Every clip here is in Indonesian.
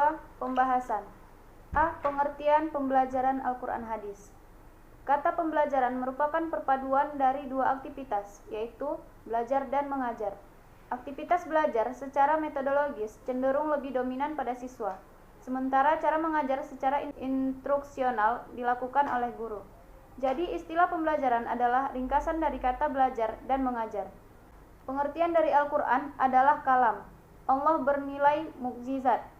2. Pembahasan. A. Pengertian pembelajaran Al-Quran Hadis. Kata pembelajaran merupakan perpaduan dari dua aktivitas, yaitu belajar dan mengajar. Aktivitas belajar secara metodologis cenderung lebih dominan pada siswa, sementara cara mengajar secara instruksional dilakukan oleh guru. Jadi istilah pembelajaran adalah ringkasan dari kata belajar dan mengajar. Pengertian dari Al-Quran adalah kalam. Allah bernilai mukjizat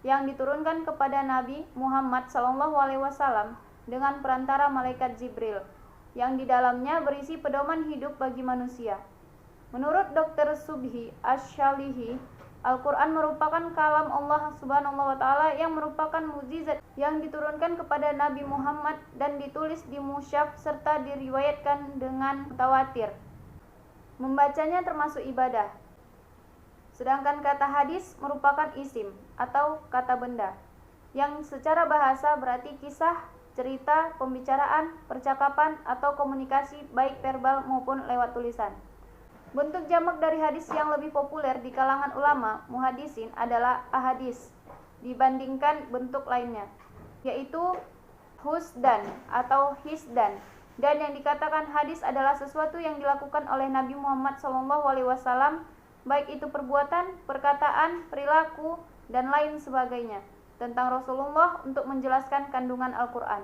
yang diturunkan kepada Nabi Muhammad SAW dengan perantara malaikat Jibril, yang di dalamnya berisi pedoman hidup bagi manusia. Menurut Dr. Subhi Ash-Shalihi, Al-Quran merupakan kalam Allah Subhanahu wa Ta'ala yang merupakan mukjizat yang diturunkan kepada Nabi Muhammad dan ditulis di mushaf serta diriwayatkan dengan mutawatir. Membacanya termasuk ibadah. Sedangkan kata hadis merupakan isim atau kata benda, yang secara bahasa berarti kisah, cerita, pembicaraan, percakapan, atau komunikasi baik verbal maupun lewat tulisan. Bentuk jamak dari hadis yang lebih populer di kalangan ulama muhaddisin adalah ahadis dibandingkan bentuk lainnya, yaitu husdan atau hisdan. Dan yang dikatakan hadis adalah sesuatu yang dilakukan oleh Nabi Muhammad SAW, baik itu perbuatan, perkataan, perilaku, dan lain sebagainya, tentang Rasulullah untuk menjelaskan kandungan Al-Quran.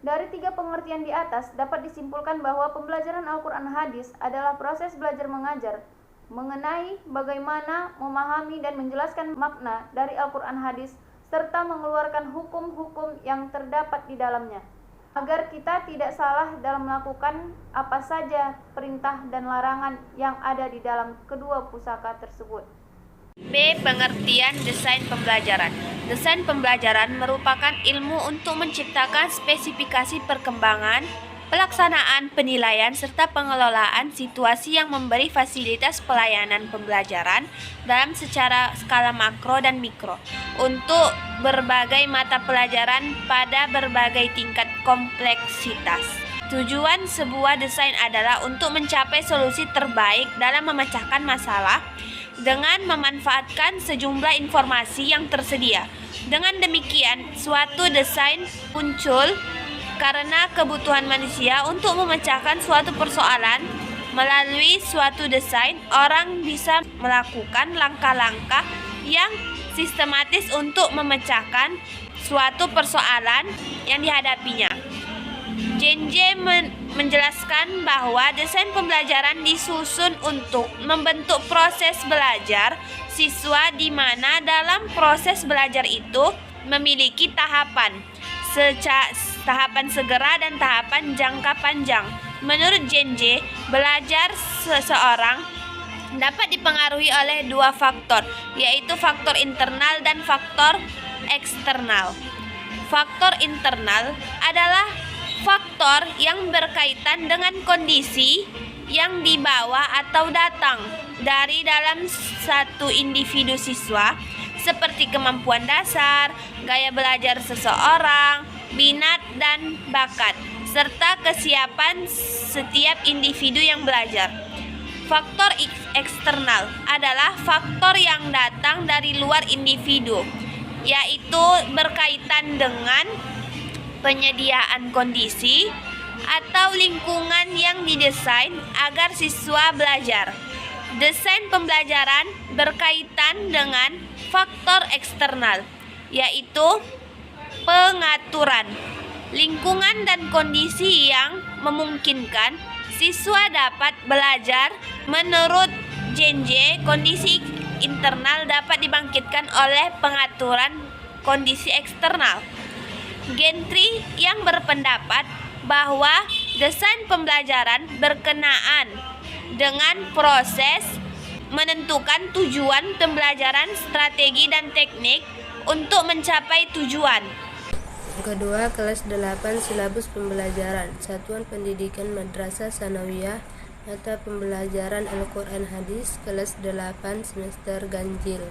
Dari tiga pengertian di atas, dapat disimpulkan bahwa pembelajaran Al-Quran hadis adalah proses belajar mengajar, mengenai bagaimana memahami dan menjelaskan makna dari Al-Quran hadis, serta mengeluarkan hukum-hukum yang terdapat di dalamnya, agar kita tidak salah dalam melakukan apa saja perintah dan larangan yang ada di dalam kedua pusaka tersebut. B. Pengertian desain pembelajaran. Desain pembelajaran merupakan ilmu untuk menciptakan spesifikasi perkembangan, pelaksanaan, penilaian, serta pengelolaan situasi yang memberi fasilitas pelayanan pembelajaran dalam secara skala makro dan mikro untuk berbagai mata pelajaran pada berbagai tingkat kompleksitas. Tujuan sebuah desain adalah untuk mencapai solusi terbaik dalam memecahkan masalah dengan memanfaatkan sejumlah informasi yang tersedia. Dengan demikian, suatu desain muncul karena kebutuhan manusia untuk memecahkan suatu persoalan. Melalui suatu desain, orang bisa melakukan langkah-langkah yang sistematis untuk memecahkan suatu persoalan yang dihadapinya. Jenje menjelaskan bahwa desain pembelajaran disusun untuk membentuk proses belajar siswa di mana dalam proses belajar itu memiliki tahapan segera dan tahapan jangka panjang. Menurut Jenje, belajar seseorang dapat dipengaruhi oleh dua faktor, yaitu faktor internal dan faktor eksternal. Faktor internal adalah faktor yang berkaitan dengan kondisi yang dibawa atau datang dari dalam satu individu siswa, seperti kemampuan dasar, gaya belajar seseorang, minat dan bakat, serta kesiapan setiap individu yang belajar. Faktor eksternal adalah faktor yang datang dari luar individu, yaitu berkaitan dengan penyediaan kondisi atau lingkungan yang didesain agar siswa belajar. Desain pembelajaran berkaitan dengan faktor eksternal, yaitu pengaturan lingkungan dan kondisi yang memungkinkan siswa dapat belajar. Menurut Jenje, kondisi internal dapat dibangkitkan oleh pengaturan kondisi eksternal. Gentry yang berpendapat bahwa desain pembelajaran berkenaan dengan proses menentukan tujuan pembelajaran, strategi dan teknik untuk mencapai tujuan. Kedua, kelas 8 silabus pembelajaran, Satuan Pendidikan Madrasah Sanawiyah, mata pembelajaran Al-Quran Hadis, kelas 8 semester ganjil.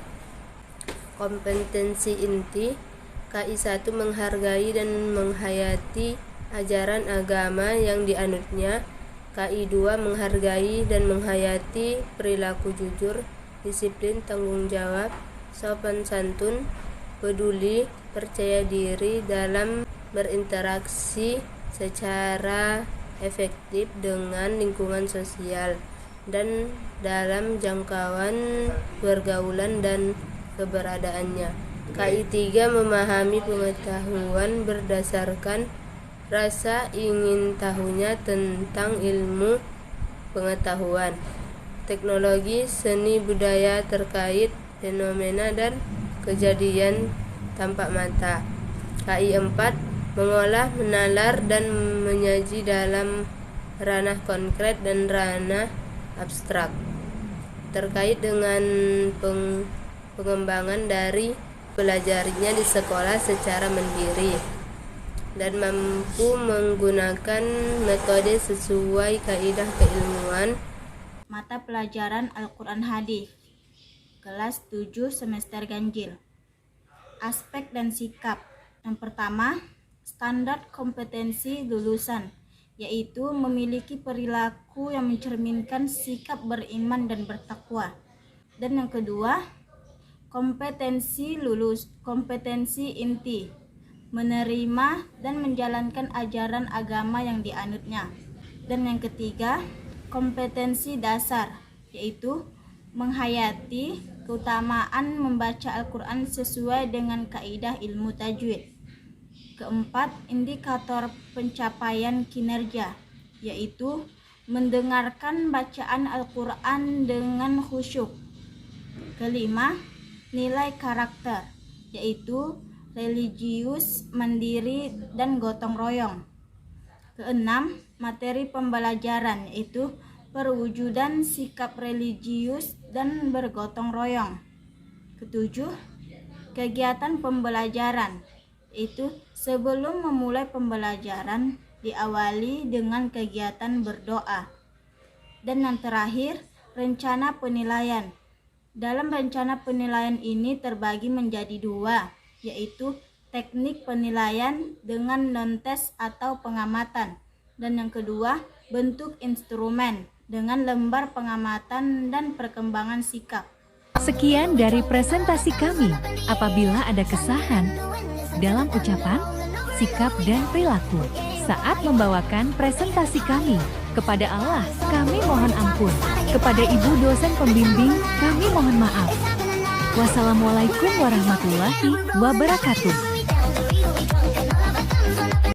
Kompetensi inti KI1 menghargai dan menghayati ajaran agama yang dianutnya. KI2 menghargai dan menghayati perilaku jujur, disiplin, tanggung jawab, sopan santun, peduli, percaya diri dalam berinteraksi secara efektif dengan lingkungan sosial, dan dalam jangkauan pergaulan dan keberadaannya. KI 3 memahami pengetahuan berdasarkan rasa ingin tahunya tentang ilmu pengetahuan, teknologi, seni budaya terkait fenomena dan kejadian tampak mata. KI 4 mengolah, menalar, dan menyaji dalam ranah konkret dan ranah abstrak terkait dengan pengembangan dari belajarnya di sekolah secara mandiri dan mampu menggunakan metode sesuai kaidah keilmuan. Mata pelajaran Al-Quran Hadis kelas 7 semester ganjil. Aspek dan sikap. Yang pertama, standar kompetensi lulusan, yaitu memiliki perilaku yang mencerminkan sikap beriman dan bertakwa. Dan yang kedua, kompetensi lulus, kompetensi inti, menerima dan menjalankan ajaran agama yang dianutnya. Dan yang ketiga, kompetensi dasar, yaitu menghayati keutamaan membaca Al-Quran sesuai dengan kaidah ilmu tajwid. Keempat, indikator pencapaian kinerja, yaitu mendengarkan bacaan Al-Quran dengan khusyuk. Kelima, nilai karakter, yaitu religius, mandiri, dan gotong royong. Keenam, materi pembelajaran, yaitu perwujudan sikap religius dan bergotong royong. Ketujuh, kegiatan pembelajaran, yaitu sebelum memulai pembelajaran diawali dengan kegiatan berdoa. Dan yang terakhir, rencana penilaian. Dalam rencana penilaian ini terbagi menjadi dua, yaitu teknik penilaian dengan non-tes atau pengamatan, dan yang kedua bentuk instrumen dengan lembar pengamatan dan perkembangan sikap. Sekian dari presentasi kami. Apabila ada kesalahan dalam ucapan, sikap, dan perilaku saat membawakan presentasi kami, kepada Allah kami mohon ampun, kepada ibu dosen pembimbing kami mohon maaf. Wassalamualaikum warahmatullahi wabarakatuh.